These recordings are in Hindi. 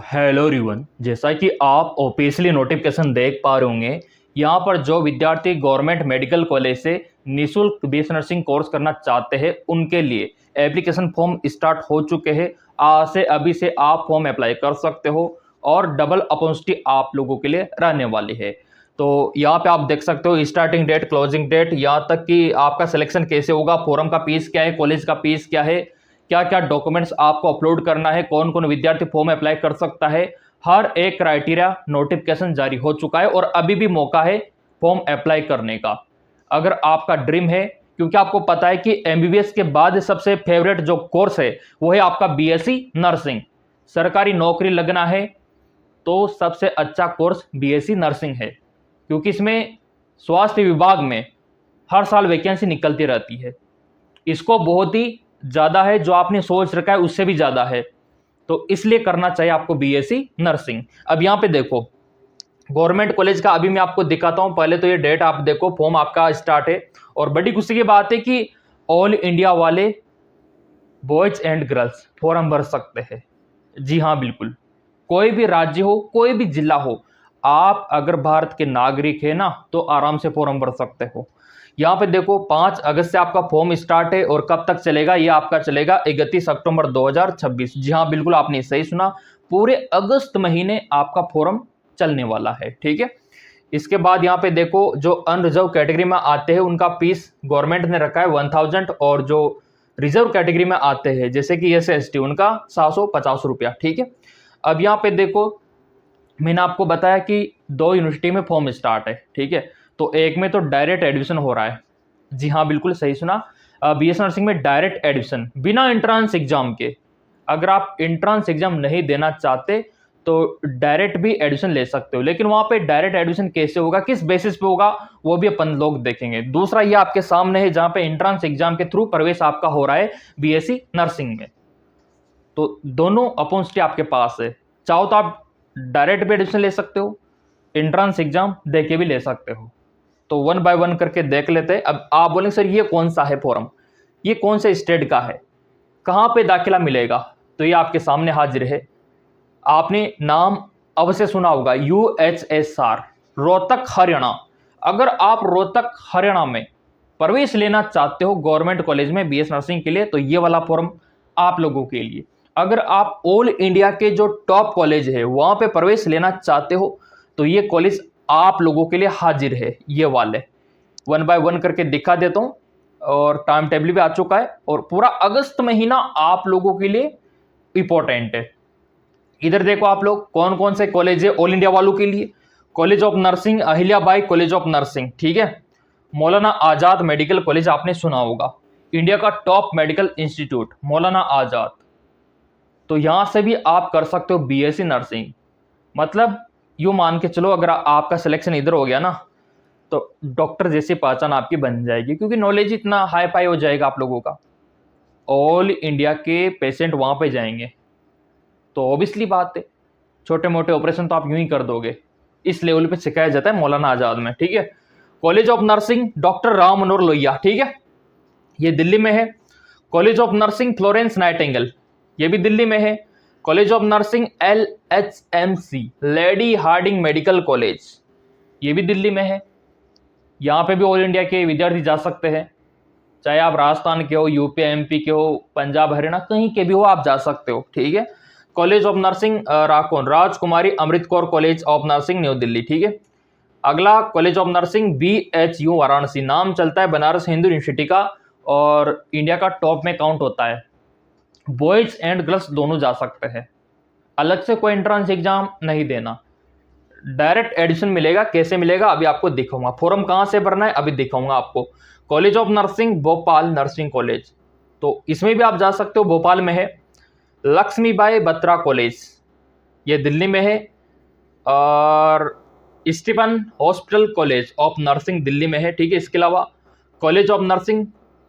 हेलो एवरीवन, जैसा कि आप ऑफिशियली नोटिफिकेशन देख पा रहे होंगे, यहाँ पर जो विद्यार्थी गवर्नमेंट मेडिकल कॉलेज से निःशुल्क बीएससी नर्सिंग कोर्स करना चाहते हैं उनके लिए एप्लीकेशन फॉर्म स्टार्ट हो चुके हैं। आज से अभी से आप फॉर्म अप्लाई कर सकते हो और डबल अपॉर्चुनिटी आप लोगों के लिए रहने वाली है। तो यहाँ पे आप देख सकते हो स्टार्टिंग डेट, क्लोजिंग डेट, यहाँ तक कि आपका सिलेक्शन कैसे होगा, फॉर्म का फीस क्या है, कॉलेज का फीस क्या है, क्या क्या डॉक्यूमेंट्स आपको अपलोड करना है, कौन कौन विद्यार्थी फॉर्म अप्लाई कर सकता है, हर एक क्राइटेरिया नोटिफिकेशन जारी हो चुका है और अभी भी मौका है फॉर्म अप्लाई करने का। अगर आपका ड्रीम है, क्योंकि आपको पता है कि एमबीबीएस के बाद सबसे फेवरेट जो कोर्स है वो है आपका बीएससी नर्सिंग। सरकारी नौकरी लगना है तो सबसे अच्छा कोर्स बीएससी नर्सिंग है, क्योंकि इसमें स्वास्थ्य विभाग में हर साल वैकेंसी निकलती रहती है। इसको बहुत ही ज़्यादा है, जो आपने सोच रखा है उससे भी ज़्यादा है, तो इसलिए करना चाहिए आपको बीएससी नर्सिंग। अब यहाँ पे देखो गवर्नमेंट कॉलेज का अभी मैं आपको दिखाता हूँ। पहले तो ये डेट आप देखो, फॉर्म आपका स्टार्ट है और बड़ी खुशी की बात है कि ऑल इंडिया वाले बॉयज एंड गर्ल्स फॉर्म भर सकते हैं। जी हाँ, बिल्कुल, कोई भी राज्य हो, कोई भी जिला हो, आप अगर भारत के नागरिक है ना तो आराम से फॉर्म भर सकते हो। यहाँ पे देखो 5 अगस्त से आपका फॉर्म स्टार्ट है और कब तक चलेगा, ये आपका चलेगा 31 अक्टूबर 2026। जी हाँ, बिल्कुल आपने सही सुना, पूरे अगस्त महीने आपका फॉर्म चलने वाला है। ठीक है, इसके बाद यहाँ पे देखो जो अनरिजर्व कैटेगरी में आते हैं उनका फीस गवर्नमेंट ने रखा है 1000 और जो रिजर्व कैटेगरी में आते हैं जैसे कि SC ST उनका 750 रुपया। ठीक है, अब यहाँ पे देखो मैंने आपको बताया कि 2 यूनिवर्सिटी में फॉर्म स्टार्ट है। ठीक है, तो एक में तो डायरेक्ट एडमिशन हो रहा है। जी हाँ, बिल्कुल सही सुना, बीएससी नर्सिंग में डायरेक्ट एडमिशन बिना एंट्रेंस एग्जाम के। अगर आप एंट्रेंस एग्जाम नहीं देना चाहते तो डायरेक्ट भी एडमिशन ले सकते हो, लेकिन वहां पे डायरेक्ट एडमिशन कैसे होगा, किस बेसिस पे होगा, वो भी अपन लोग देखेंगे। दूसरा ये आपके सामने है जहां पे एंट्रेंस एग्जाम के थ्रू प्रवेश आपका हो रहा है बीएससी नर्सिंग में। तो दोनों अपॉर्चुनिटी आपके पास है, चाहो तो आप डायरेक्ट भी एडमिशन ले सकते हो, एंट्रेंस एग्जाम दे के भी ले सकते हो। तो 1 बाय 1 करके देख लेते हैं। अब आप बोलेंगे सर ये कौन सा है फॉर्म, ये कौन से स्टेट का है, कहाँ पे दाखिला मिलेगा, तो ये आपके सामने हाजिर है। आपने नाम अवश्य सुना होगा, UHSR रोहतक हरियाणा। अगर आप रोहतक हरियाणा में प्रवेश लेना चाहते हो गवर्नमेंट कॉलेज में बीएस नर्सिंग के लिए तो ये वाला फॉर्म आप लोगों के लिए। अगर आप ऑल इंडिया के जो टॉप कॉलेज है वहां पे प्रवेश लेना चाहते हो तो ये कॉलेज आप लोगों के लिए हाजिर है। ये वाले 1 बाय 1 करके दिखा देता हूँ और टाइम टेबल भी आ चुका है और पूरा अगस्त महीना आप लोगों के लिए इंपॉर्टेंट है। इधर देखो आप लोग कौन कौन से कॉलेज है ऑल इंडिया वालों के लिए। College of nursing Ahilyabai college of nursing, ठीक है। मौलाना आजाद मेडिकल कॉलेज आपने सुना होगा, इंडिया का top medical institute Maulana Azad. तो यहां से भी आप कर सकते हो बीएससी नर्सिंग। मतलब यूं मान के चलो अगर आपका सिलेक्शन इधर हो गया ना तो डॉक्टर जैसी पहचान आपकी बन जाएगी, क्योंकि नॉलेज इतना हाई फाई हो जाएगा आप लोगों का। ऑल इंडिया के पेशेंट वहां पे जाएंगे तो ऑब्वियसली बात है छोटे मोटे ऑपरेशन तो आप यूं ही कर दोगे। इस लेवल पे सिखाया जाता है मौलाना आजाद में, ठीक है। College of nursing doctor Ram Manohar Lohia, ठीक है, ये दिल्ली में है। College of nursing Florence Nightingale, ये भी दिल्ली में है। College of nursing LHMC lady Hardinge medical college, ये भी दिल्ली में है। यहाँ पे भी ऑल इंडिया के विद्यार्थी जा सकते हैं, चाहे आप राजस्थान के हो, यूपी MP के हो, पंजाब हरियाणा कहीं के भी हो आप जा सकते हो, ठीक है। कॉलेज ऑफ नर्सिंग राकोन Rajkumari Amrit Kaur college of nursing New Delhi, ठीक है। अगला college of nursing BHU Varanasi, नाम चलता है बनारस हिंदू यूनिवर्सिटी का और इंडिया का टॉप में काउंट होता है। बॉयज एंड गर्ल्स दोनों जा सकते हैं, अलग से कोई एंट्रेंस एग्जाम नहीं देना, डायरेक्ट एडमिशन मिलेगा। कैसे मिलेगा अभी आपको दिखाऊंगा, फॉर्म कहाँ से भरना है अभी दिखाऊंगा आपको। College of nursing Bhopal nursing college, तो इसमें भी आप जा सकते हो, भोपाल में है। लक्ष्मीबाई बत्रा कॉलेज, ये दिल्ली में है। और Stephen hospital college of nursing Delhi में है, ठीक है। इसके अलावा कॉलेज ऑफ नर्सिंग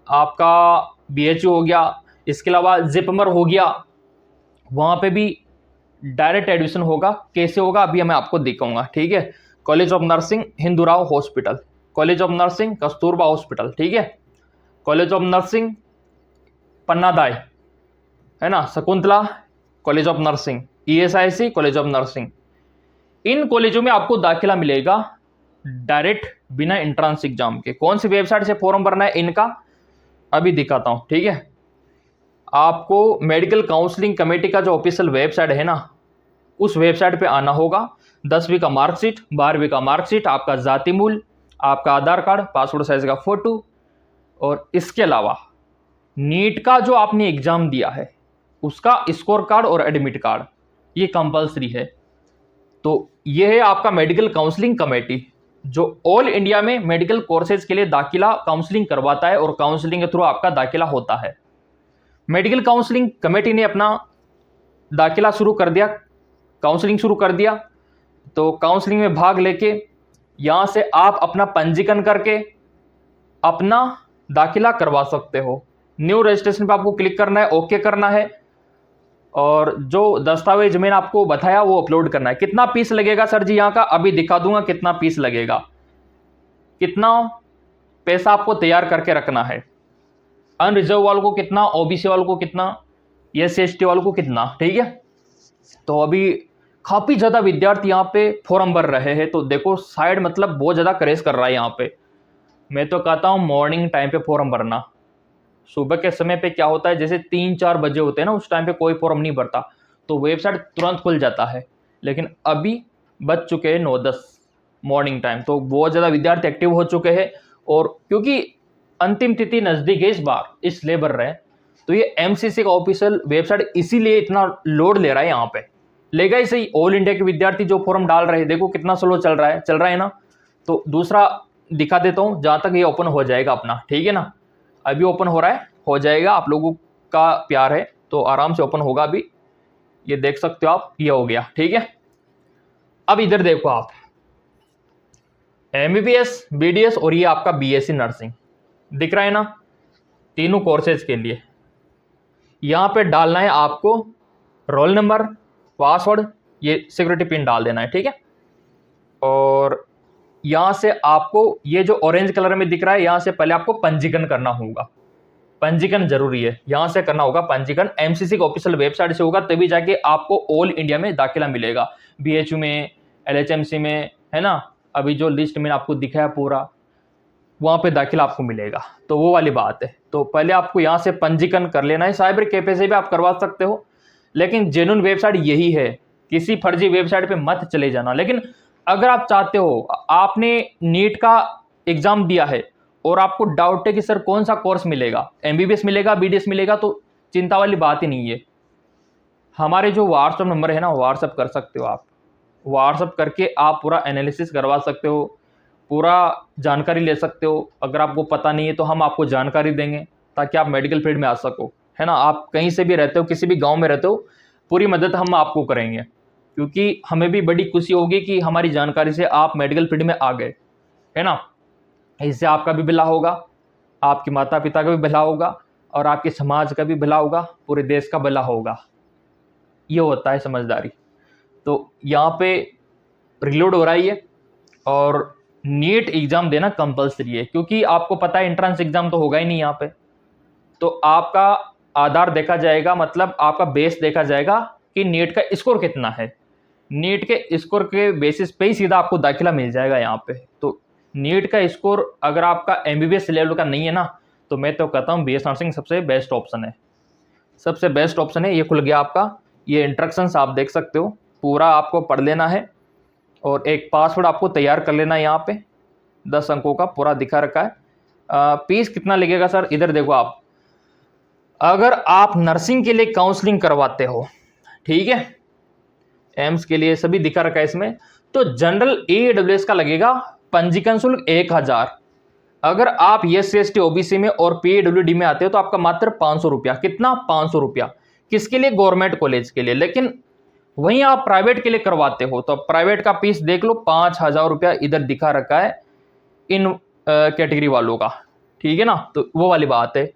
आपका BHU हो गया, इसके अलावा जिपमर हो गया, वहाँ पे भी डायरेक्ट एडमिशन होगा। कैसे होगा अभी मैं आपको दिखाऊंगा, ठीक है। College of nursing Hindu Rao hospital, college of nursing Kasturba hospital, ठीक है। कॉलेज ऑफ नर्सिंग पन्नादाई है ना, Shakuntala college of nursing, ESIC, college of nursing, इन कॉलेजों में आपको दाखिला मिलेगा डायरेक्ट, बिना एंट्रेंस एग्जाम के। कौन सी वेबसाइट से फॉर्म भरना है इनका अभी दिखाता हूं, ठीक है। आपको मेडिकल काउंसलिंग कमेटी का जो ऑफिशियल वेबसाइट है ना, उस वेबसाइट पे आना होगा। 10वीं का मार्कशीट, 12वीं का मार्कशीट, आपका जाति मूल, आपका आधार कार्ड, पासपोर्ट साइज का फोटो, और इसके अलावा नीट का जो आपने एग्जाम दिया है उसका स्कोर कार्ड और एडमिट कार्ड, ये कंपलसरी है। तो ये है आपका मेडिकल काउंसलिंग कमेटी, जो ऑल इंडिया में मेडिकल कोर्सेज के लिए दाखिला काउंसलिंग करवाता है और काउंसलिंग के थ्रू आपका दाखिला होता है। मेडिकल काउंसलिंग कमेटी ने अपना दाखिला शुरू कर दिया, काउंसलिंग शुरू कर दिया, तो काउंसलिंग में भाग लेके यहाँ से आप अपना पंजीकरण करके अपना दाखिला करवा सकते हो। न्यू रजिस्ट्रेशन पे आपको क्लिक करना है, ओके करना है, और जो दस्तावेज मैंने आपको बताया वो अपलोड करना है। कितना फीस लगेगा सर जी यहाँ का, अभी दिखा दूंगा कितना फीस लगेगा, कितना पैसा आपको तैयार करके रखना है। अनरिजर्व वालों को कितना, ओबीसी वालों को कितना, SC ST वालों को कितना, ठीक है। तो अभी काफी ज्यादा विद्यार्थी यहाँ पे फॉर्म भर रहे हैं, तो देखो साइड मतलब बहुत ज्यादा क्रेज कर रहा है यहाँ पे। मैं तो कहता हूँ मॉर्निंग टाइम पे फॉर्म भरना। सुबह के समय पे क्या होता है, जैसे 3-4 बजे होते हैं ना, उस टाइम पे कोई फॉर्म नहीं भरता, तो वेबसाइट तुरंत खुल जाता है। लेकिन अभी बज चुके हैं 9-10 मॉर्निंग टाइम, तो बहुत ज़्यादा विद्यार्थी एक्टिव हो चुके हैं। और क्योंकि अंतिम तिथि नज़दीक है इस बार, इसलिए भर रहे हैं, तो ये MCC का ऑफिशियल वेबसाइट इसीलिए इतना लोड ले रहा है। यहाँ पे लेगा ही सही, ऑल इंडिया के विद्यार्थी जो फॉर्म डाल रहे हैं, देखो कितना स्लो चल रहा है ना। तो दूसरा दिखा देता हूँ, जहाँ तक ये ओपन हो जाएगा अपना, ठीक है ना। अभी ओपन हो रहा है, हो जाएगा, आप लोगों का प्यार है तो आराम से ओपन होगा। अभी ये देख सकते हो आप, ये हो गया, ठीक है। अब इधर देखो आप, MBBS, BDS और ये आपका BSc नर्सिंग दिख रहा है ना, तीनों कोर्सेज के लिए यहाँ पे डालना है आपको रोल नंबर, पासवर्ड, ये सिक्योरिटी पिन डाल देना है, ठीक है। और यहाँ से आपको ये जो ऑरेंज कलर में दिख रहा है, यहाँ से पहले आपको पंजीकरण करना होगा। पंजीकरण जरूरी है, यहाँ से करना होगा पंजीकरण। MCC की ऑफिशियल वेबसाइट से होगा, तभी जाके आपको ऑल इंडिया में दाखिला मिलेगा। BHU में, LHMC में, है ना, अभी जो लिस्ट मैंने आपको दिखाया पूरा, वहाँ पे दाखिला आपको मिलेगा। तो वो वाली बात है। तो पहले आपको यहाँ से पंजीकरण कर लेना है। साइबर कैफे से भी आप करवा सकते हो, लेकिन जेन्युइन वेबसाइट यही है, किसी फर्जी वेबसाइट पे मत चले जाना। लेकिन अगर आप चाहते हो, आपने नीट का एग्जाम दिया है और आपको डाउट है कि सर कौन सा कोर्स मिलेगा, MBBS मिलेगा, BDS मिलेगा, तो चिंता वाली बात ही नहीं है। हमारे जो व्हाट्सएप नंबर है ना, व्हाट्सएप कर सकते हो आप, व्हाट्सएप करके आप पूरा एनालिसिस करवा सकते हो, पूरा जानकारी ले सकते हो। अगर आपको पता नहीं है तो हम आपको जानकारी देंगे, ताकि आप मेडिकल फील्ड में आ सको, है ना। आप कहीं से भी रहते हो, किसी भी गांव में रहते हो, पूरी मदद हम आपको करेंगे, क्योंकि हमें भी बड़ी खुशी होगी कि हमारी जानकारी से आप मेडिकल फील्ड में आ गए, है ना। इससे आपका भी भला होगा, आपके माता पिता का भी भला होगा, और आपके समाज का भी भला होगा, पूरे देश का भला होगा। ये होता है समझदारी। तो यहाँ पे रिलोड हो रहा है ये, और नीट एग्जाम देना कंपलसरी है, क्योंकि आपको पता है एंट्रेंस एग्जाम तो होगा ही नहीं यहाँ पे। तो आपका आधार देखा जाएगा, मतलब आपका बेस देखा जाएगा कि नीट का स्कोर कितना है। नीट के स्कोर के बेसिस पे ही सीधा आपको दाखिला मिल जाएगा यहाँ पे। तो नीट का स्कोर अगर आपका MBBS लेवल का नहीं है ना, तो मैं तो कहता हूँ BS नर्सिंग सबसे बेस्ट ऑप्शन है, सबसे बेस्ट ऑप्शन है। ये खुल गया आपका, ये इंस्ट्रक्शंस आप देख सकते हो, पूरा आपको पढ़ लेना है, और एक पासवर्ड आपको तैयार कर लेना है। यहाँ पे 10 अंकों का पूरा दिखा रखा है। फीस कितना लगेगा सर, इधर देखो आप, अगर आप नर्सिंग के लिए काउंसलिंग करवाते हो, ठीक है, एम्स के लिए सभी दिखा रखा है इसमें, तो जनरल AWS का लगेगा पंजीकरण शुल्क 1000। अगर आप SC ST OBC में और PWD में आते हो तो आपका मात्र 500 रुपया। कितना? 500 रुपया। किसके लिए? गवर्नमेंट कॉलेज के लिए। लेकिन वहीं आप प्राइवेट के लिए करवाते हो तो प्राइवेट का फीस देख लो, 5000 रुपया इधर दिखा रखा है इन कैटेगरी वालों का, ठीक है ना। तो वो वाली बात है।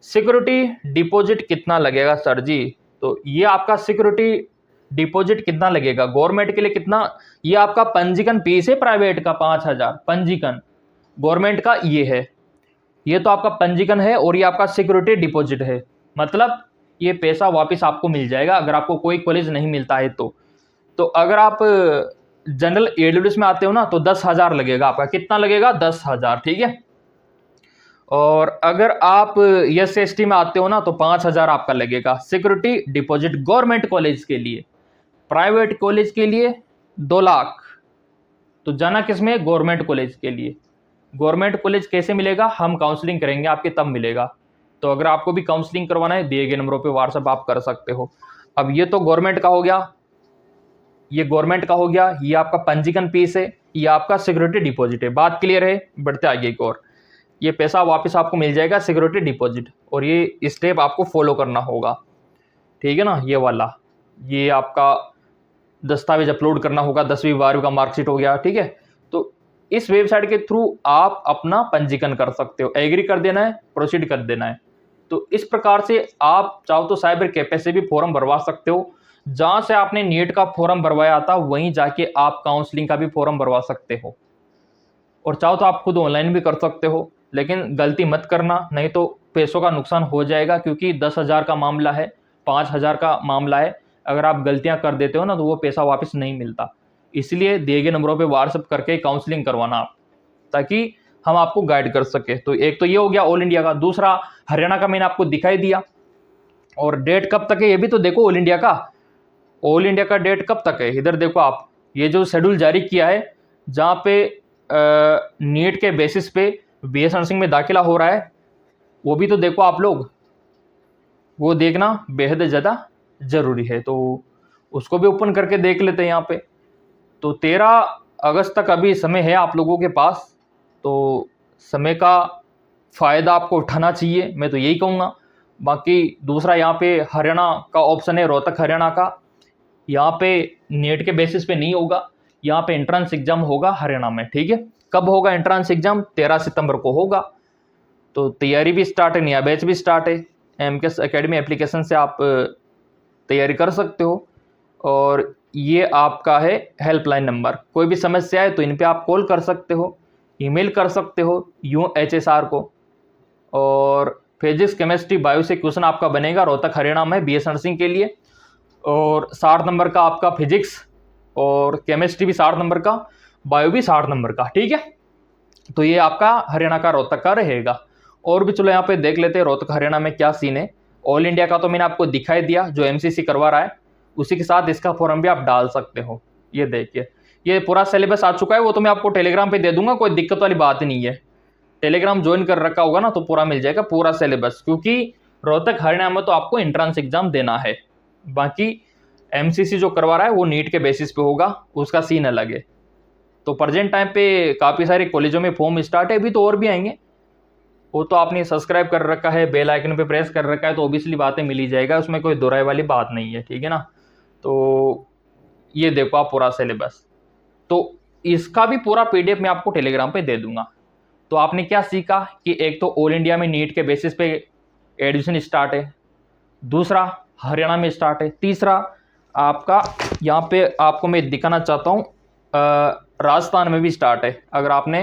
सिक्योरिटी डिपॉजिट कितना लगेगा सर जी? तो ये आपका सिक्योरिटी डिपॉजिट कितना लगेगा, गवर्नमेंट के लिए कितना, ये आपका पंजीकरण फीस है प्राइवेट का 5000, पंजीकरण गवर्नमेंट का ये है, ये तो आपका पंजीकरण है, और ये आपका सिक्योरिटी डिपॉजिट है। मतलब ये पैसा वापस आपको मिल जाएगा अगर आपको कोई कॉलेज नहीं मिलता है तो अगर आप जनरल ईडब्ल्यूएस में आते हो ना तो 10,000 लगेगा आपका। कितना लगेगा? 10,000, ठीक है। और अगर आप SC/ST में आते हो ना तो 5,000 आपका लगेगा सिक्योरिटी डिपॉजिट गवर्नमेंट कॉलेज के लिए। प्राइवेट कॉलेज के लिए 2 लाख। तो जाना किसमें? गवर्नमेंट कॉलेज के लिए। गवर्नमेंट कॉलेज कैसे मिलेगा? हम काउंसलिंग करेंगे आपके तब मिलेगा। तो अगर आपको भी काउंसलिंग करवाना है दिए गए नंबरों पे व्हाट्सएप आप कर सकते हो। अब ये तो गवर्नमेंट का हो गया, ये गवर्नमेंट का हो गया, ये आपका पंजीकरण फीस है, ये आपका सिक्योरिटी डिपॉजिट है। बात क्लियर है? बढ़ते आगे एक और, ये पैसा वापस आपको मिल जाएगा सिक्योरिटी डिपॉजिट, और ये स्टेप आपको फॉलो करना होगा, ठीक है ना। ये वाला, ये आपका दस्तावेज अपलोड करना होगा, 10वीं 12वीं का मार्कशीट हो गया, ठीक है। तो इस वेबसाइट के थ्रू आप अपना पंजीकरण कर सकते हो, एग्री कर देना है, प्रोसीड कर देना है। तो इस प्रकार से आप चाहो तो साइबर कैफे से भी फॉर्म भरवा सकते हो। जहां से आपने नीट का फॉर्म भरवाया था वहीं जाके आप काउंसलिंग का भी फॉर्म भरवा सकते हो, और चाहो तो आप खुद ऑनलाइन भी कर सकते हो। लेकिन गलती मत करना, नहीं तो पैसों का नुकसान हो जाएगा, क्योंकि 10,000 का मामला है, 5,000 का मामला है। अगर आप गलतियां कर देते हो ना तो वो पैसा वापस नहीं मिलता। इसलिए दिए गए नंबरों पे व्हाट्सएप करके काउंसलिंग करवाना आप, ताकि हम आपको गाइड कर सके। तो एक तो ये हो गया ऑल इंडिया का। दूसरा हरियाणा का मैंने आपको दिखाई दिया, और डेट कब तक है ये भी तो देखो। ऑल इंडिया का, ऑल इंडिया का डेट कब तक है इधर देखो आप। ये जो शेड्यूल जारी किया है जहाँ पे नीट के बेसिस पे BS नर्सिंग में दाखिला हो रहा है, वो भी तो देखो आप लोग, वो देखना बेहद ज़्यादा ज़रूरी है। तो उसको भी ओपन करके देख लेते हैं यहाँ पे। तो 13 अगस्त तक अभी समय है आप लोगों के पास, तो समय का फ़ायदा आपको उठाना चाहिए, मैं तो यही कहूँगा। बाकी दूसरा यहाँ पे हरियाणा का ऑप्शन है, रोहतक हरियाणा का। यहाँ पे नेट के बेसिस पे नहीं होगा, यहाँ पे एंट्रेंस एग्जाम होगा हरियाणा में, ठीक है। कब होगा एंट्रेंस एग्जाम? 13 सितंबर को होगा। तो तैयारी भी स्टार्ट है, नया बैच भी स्टार्ट है। MKS एकेडमी एप्लीकेशन से आप तैयारी कर सकते हो। और ये आपका है हेल्पलाइन नंबर, कोई भी समस्या है तो इन पे आप कॉल कर सकते हो, ईमेल कर सकते हो UHSR को। और फिजिक्स केमिस्ट्री बायो से क्वेश्चन आपका बनेगा रोहतक हरियाणा में BS नर्सिंग के लिए, और 60 नंबर का आपका फिजिक्स, और केमिस्ट्री भी 60 नंबर का, बायो भी 60 नंबर का, ठीक है। तो ये आपका हरियाणा का रोहतक का रहेगा। और भी चलो यहाँ पे देख लेते हैं रोहतक हरियाणा में क्या सीन है। ऑल इंडिया का तो मैंने आपको दिखाई दिया, जो MCC करवा रहा है, उसी के साथ इसका फॉर्म भी आप डाल सकते हो। ये देखिए, ये पूरा सिलेबस आ चुका है, वो तो मैं आपको टेलीग्राम पे दे दूंगा, कोई दिक्कत वाली बात नहीं है। टेलीग्राम ज्वाइन कर रखा होगा ना तो पूरा मिल जाएगा पूरा सिलेबस, क्योंकि रोहतक हरियाणा में तो आपको एंट्रेंस एग्जाम देना है। बाकी MCC जो करवा रहा है वो नीट के बेसिस पे होगा, उसका सीन अलग है। तो प्रेजेंट टाइम पे काफ़ी सारे कॉलेजों में फॉर्म स्टार्ट है, अभी तो और भी आएंगे। वो तो आपने सब्सक्राइब कर रखा है, बेल आइकन पे प्रेस कर रखा है, तो ऑब्वियसली बातें मिल ही जाएगा, उसमें कोई दोहराई वाली बात नहीं है, ठीक है ना। तो ये देखो आप पूरा सिलेबस, तो इसका भी पूरा PDF मैं आपको टेलीग्राम पे दे दूंगा। तो आपने क्या सीखा कि एक तो ऑल इंडिया में नीट के बेसिस पे एडमिशन स्टार्ट है, दूसरा हरियाणा में स्टार्ट है, तीसरा आपका यहाँ पे आपको मैं दिखाना चाहता हूँ राजस्थान में भी स्टार्ट है। अगर आपने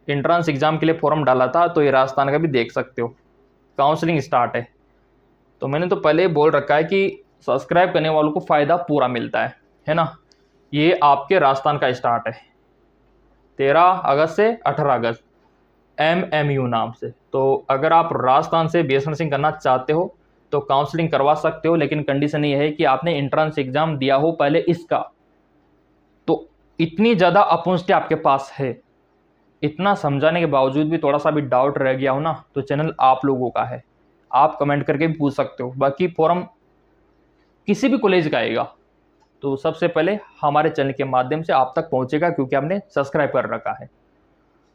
एंट्रेंस एग्जाम के लिए फॉर्म डाला था तो ये राजस्थान का भी देख सकते हो, काउंसलिंग स्टार्ट है। तो मैंने तो पहले ही बोल रखा है कि सब्सक्राइब करने वालों को फ़ायदा पूरा मिलता है ना। ये आपके राजस्थान का स्टार्ट है 13 अगस्त से 18 अगस्त, MMU नाम से। तो अगर आप राजस्थान से BS नर्सिंग करना चाहते हो तो काउंसलिंग करवा सकते हो, लेकिन कंडीशन ये है कि आपने एंट्रेंस एग्जाम दिया हो पहले इसका। तो इतनी ज़्यादा अपॉर्चुनिटी आपके पास है, इतना समझाने के बावजूद भी थोड़ा सा भी डाउट रह गया हो ना तो चैनल आप लोगों का है, आप कमेंट करके भी पूछ सकते हो। बाकी फॉर्म किसी भी कॉलेज का आएगा तो सबसे पहले हमारे चैनल के माध्यम से आप तक पहुंचेगा, क्योंकि आपने सब्सक्राइब कर रखा है।